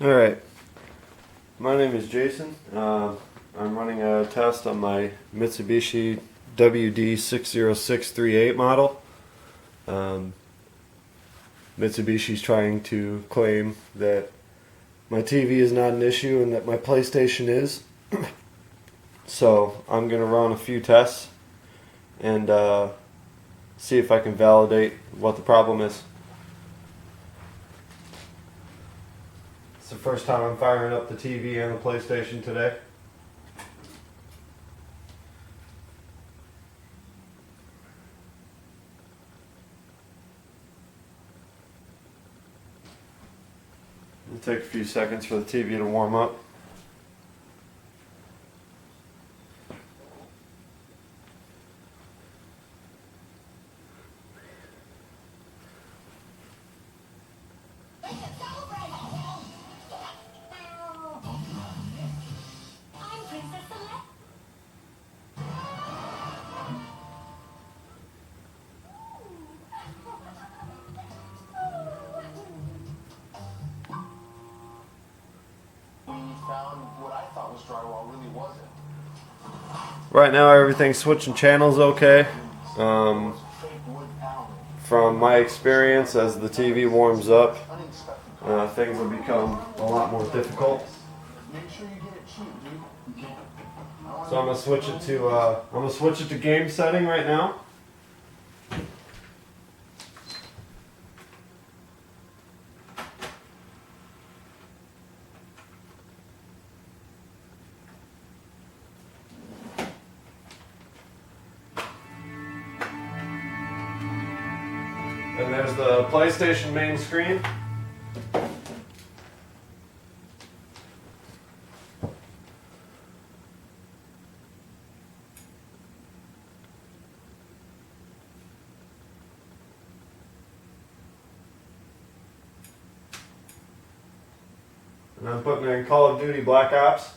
Alright, my name is Jason. I'm running a test on my Mitsubishi WD-60638 model. Mitsubishi's trying to claim that my TV is not an issue and that my PlayStation is. So I'm going to run a few tests and see if I can validate what the problem is. It's the first time I'm firing up the TV and the PlayStation today. It'll take a few seconds for the TV to warm up. Found what I thought was drywall really wasn't. Right now everything's switching channels okay. From my experience, as the TV warms up, things will become a lot more difficult. So I'm gonna switch it to game setting right now. And there's the PlayStation main screen. And I'm putting in Call of Duty Black Ops.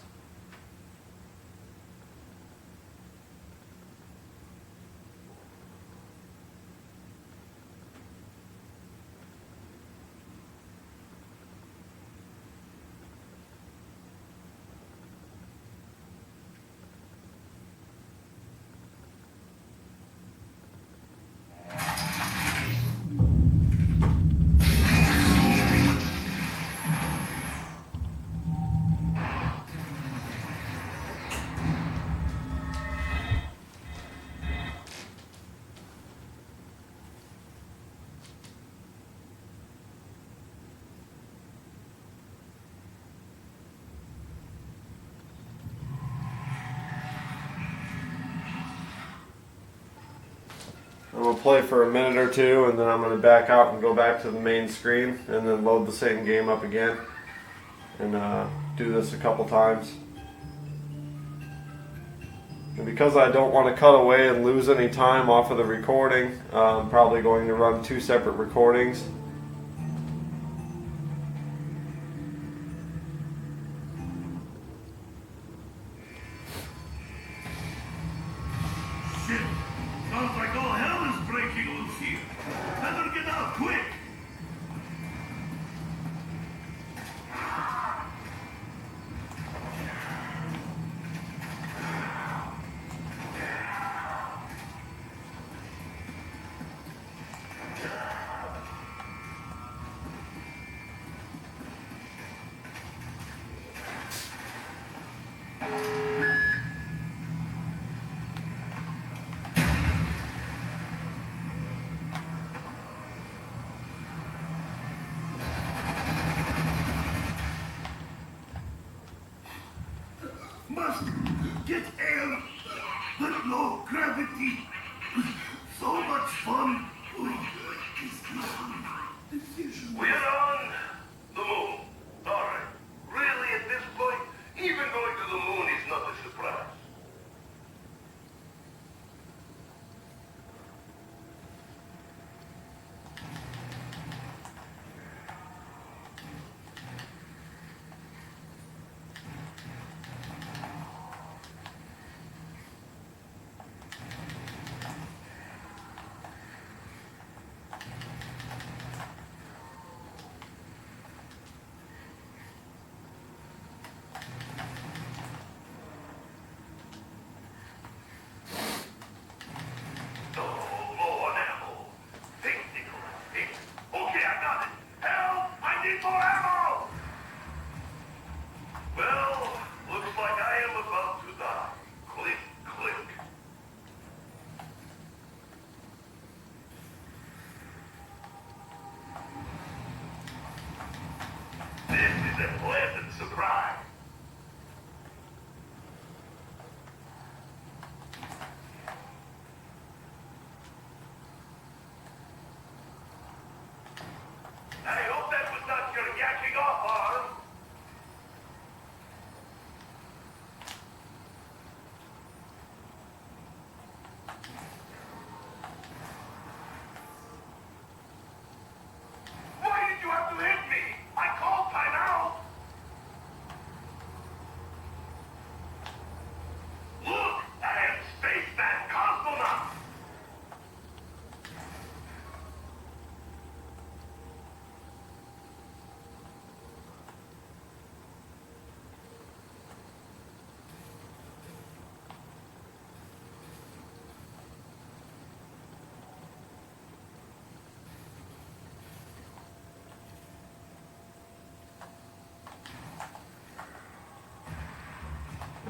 I'm going to play for a minute or two, and then I'm going to back out and go back to the main screen and then load the same game up again and do this a couple times. And because I don't want to cut away and lose any time off of the recording, I'm probably going to run two separate recordings. Shit! Sounds like all hell is breaking loose here. Better get out quick! Must get air, but low gravity. So much fun. We're on the moon. All right. Really, at this point, even going to the moon is not a surprise.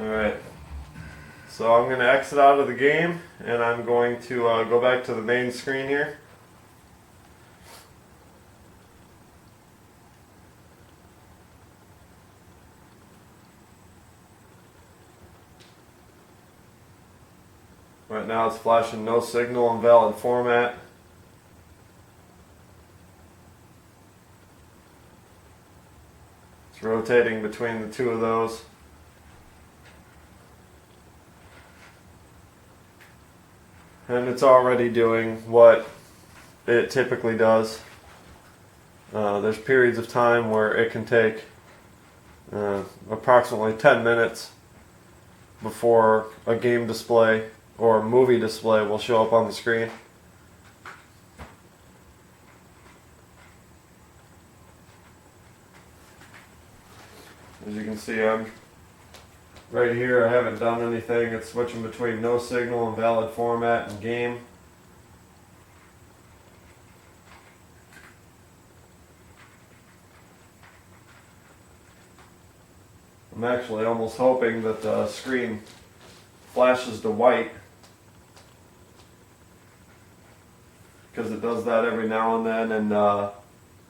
Alright, so I'm going to exit out of the game and I'm going to go back to the main screen here. Right now it's flashing no signal, invalid format. It's rotating between the two of those. And it's already doing what it typically does. There's periods of time where it can take approximately 10 minutes before a game display or movie display will show up on the screen. As you can see, I'm right here. I haven't done anything. It's switching between no signal, invalid format, and game. I'm actually almost hoping that the screen flashes to white, because it does that every now and then, and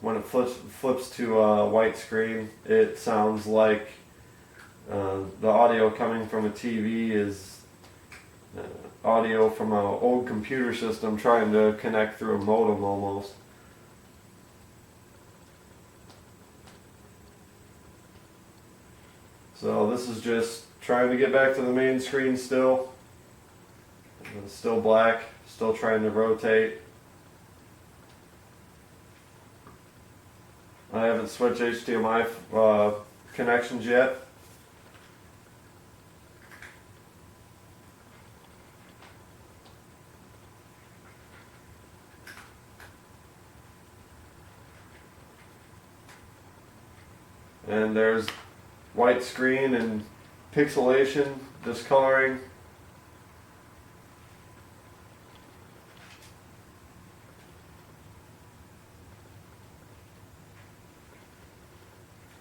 when it flips to a white screen, it sounds like the audio coming from a TV is audio from an old computer system trying to connect through a modem almost. So this is just trying to get back to the main screen still. It's still black, still trying to rotate. I haven't switched HDMI connections yet. And there's white screen and pixelation, discoloring.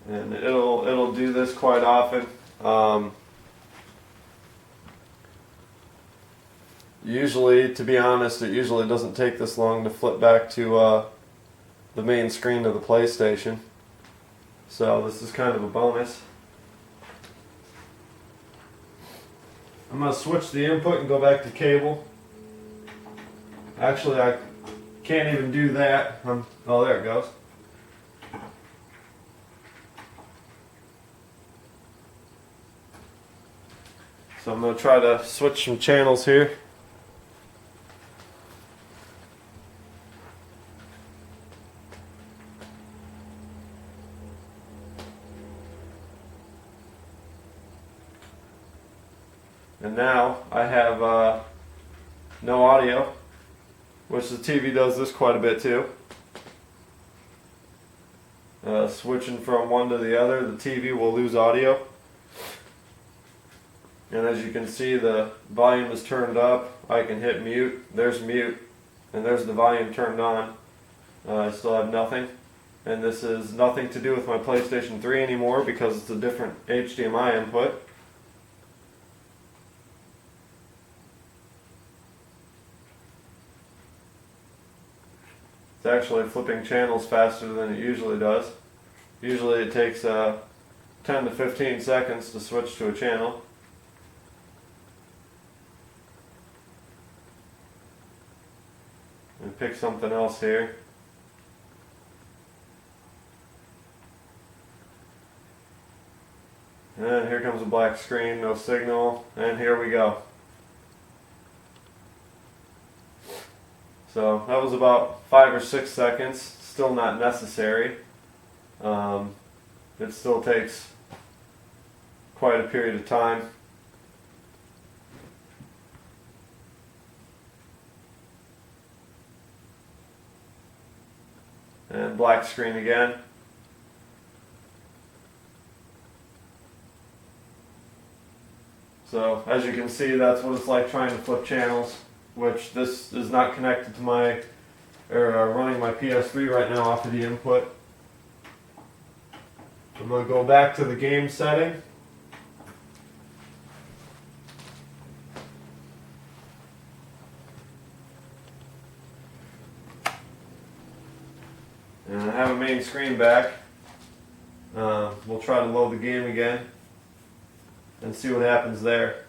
And it'll do this quite often. Usually, to be honest, it usually doesn't take this long to flip back to the main screen of the PlayStation. So this is kind of a bonus. I'm going to switch the input and go back to cable. Actually, I can't even do that. Oh, there it goes. So I'm going to try to switch some channels here. And now I have no audio, which the TV does this quite a bit too. Switching from one to the other, the TV will lose audio. And as you can see, the volume is turned up. I can hit mute. There's mute. And there's the volume turned on. I still have nothing. And this is nothing to do with my PlayStation 3 anymore because it's a different HDMI input. It's actually flipping channels faster than it usually does. Usually it takes 10 to 15 seconds to switch to a channel. And pick something else here. And here comes a black screen, no signal, and here we go. So that was about 5 or 6 seconds, still not necessary. It still takes quite a period of time. And black screen again. So as you can see, that's what it's like trying to flip channels, which this is not connected to my, or running my PS3 right now off of the input. I'm going to go back to the game setting. I have a main screen back. We'll try to load the game again and see what happens there.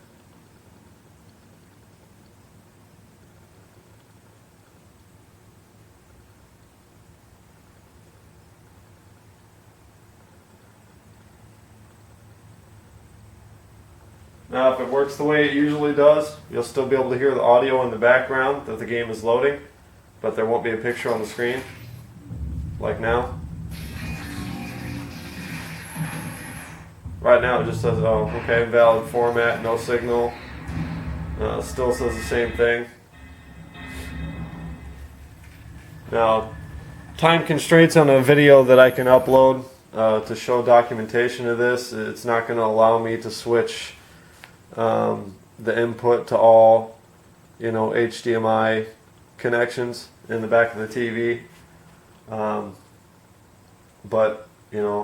Now, if it works the way it usually does, you'll still be able to hear the audio in the background that the game is loading, but there won't be a picture on the screen, like now. Right now it just says, oh, okay, valid format, no signal. Still says the same thing. Now, time constraints on a video that I can upload to show documentation of this, it's not going to allow me to switch the input to all, HDMI connections in the back of the TV. But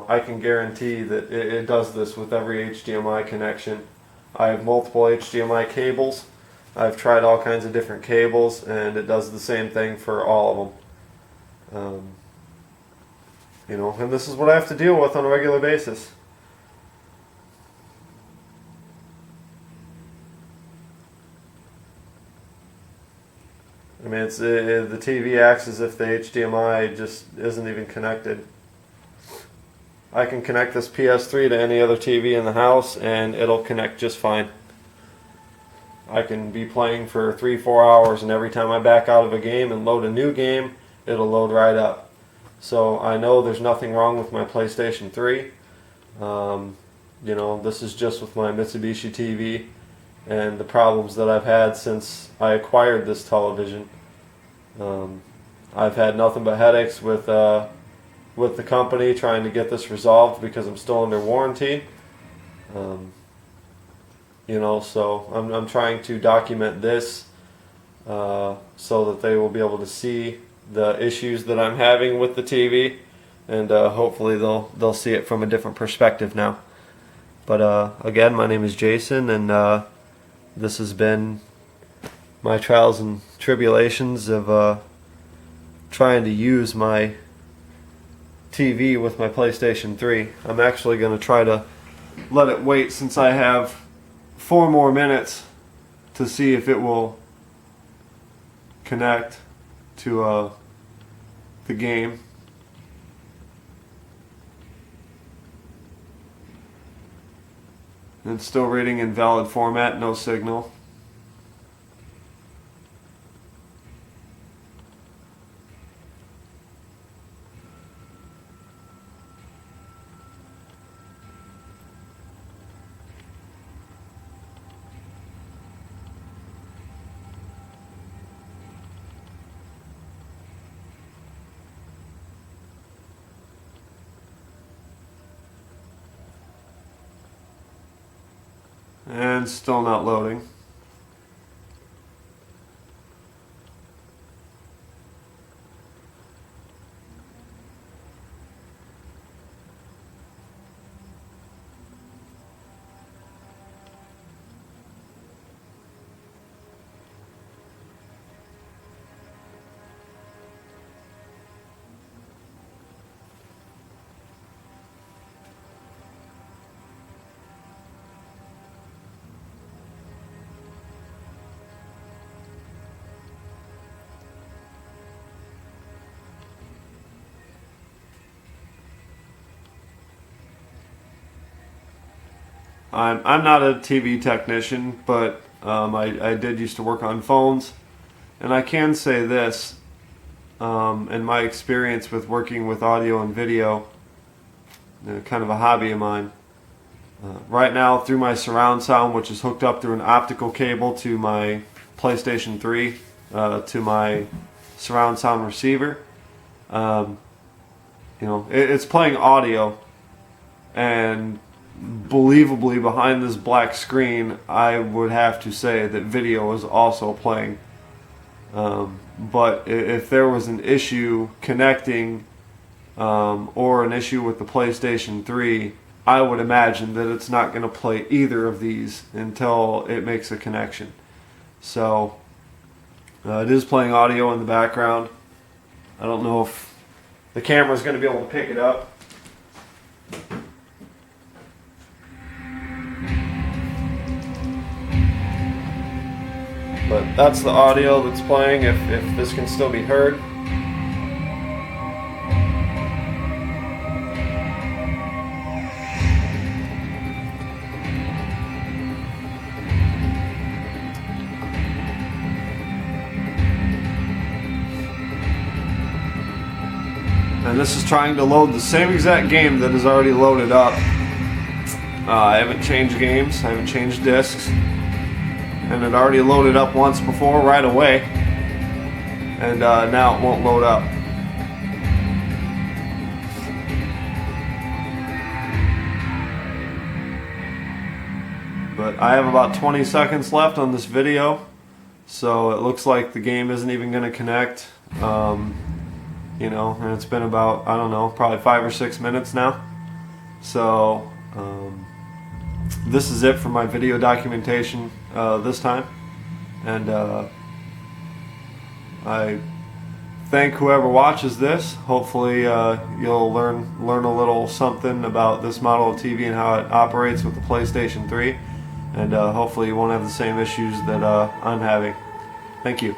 I can guarantee that it does this with every HDMI connection. I have multiple HDMI cables. I've tried all kinds of different cables, and it does the same thing for all of them. And this is what I have to deal with on a regular basis. I mean, the TV acts as if the HDMI just isn't even connected. I can connect this PS3 to any other TV in the house and it'll connect just fine. I can be playing for 3-4 hours, and every time I back out of a game and load a new game, it'll load right up. So I know there's nothing wrong with my PlayStation 3. This is just with my Mitsubishi TV and the problems that I've had since I acquired this television. I've had nothing but headaches with the company trying to get this resolved because I'm still under warranty. So I'm trying to document this so that they will be able to see the issues that I'm having with the TV, and hopefully they'll see it from a different perspective now. But again, my name is Jason, and this has been my trials and tribulations of trying to use my TV with my PlayStation 3. I'm actually going to try to let it wait, since I have 4 more minutes, to see if it will connect to the game. And it's still reading invalid format, no signal. And still not loading. I'm not a TV technician, but I did used to work on phones, and I can say this, in my experience with working with audio and video, kind of a hobby of mine. Right now, through my surround sound, which is hooked up through an optical cable to my PlayStation 3, to my surround sound receiver, it's playing audio, and believably behind this black screen, I would have to say that video is also playing. But if there was an issue connecting, or an issue with the PlayStation 3, I would imagine that it's not going to play either of these until it makes a connection. So it is playing audio in the background. I don't know if the camera's going to be able to pick it up. But that's the audio that's playing, if this can still be heard. And this is trying to load the same exact game that is already loaded up. I haven't changed games, I haven't changed discs. And it already loaded up once before right away. And now it won't load up. But I have about 20 seconds left on this video. So it looks like the game isn't even going to connect. You know, and it's been about, I don't know, probably 5 or 6 minutes now. So this is it for my video documentation this time, and I thank whoever watches this. Hopefully you'll learn a little something about this model of TV and how it operates with the PlayStation 3, and hopefully you won't have the same issues that I'm having. Thank you.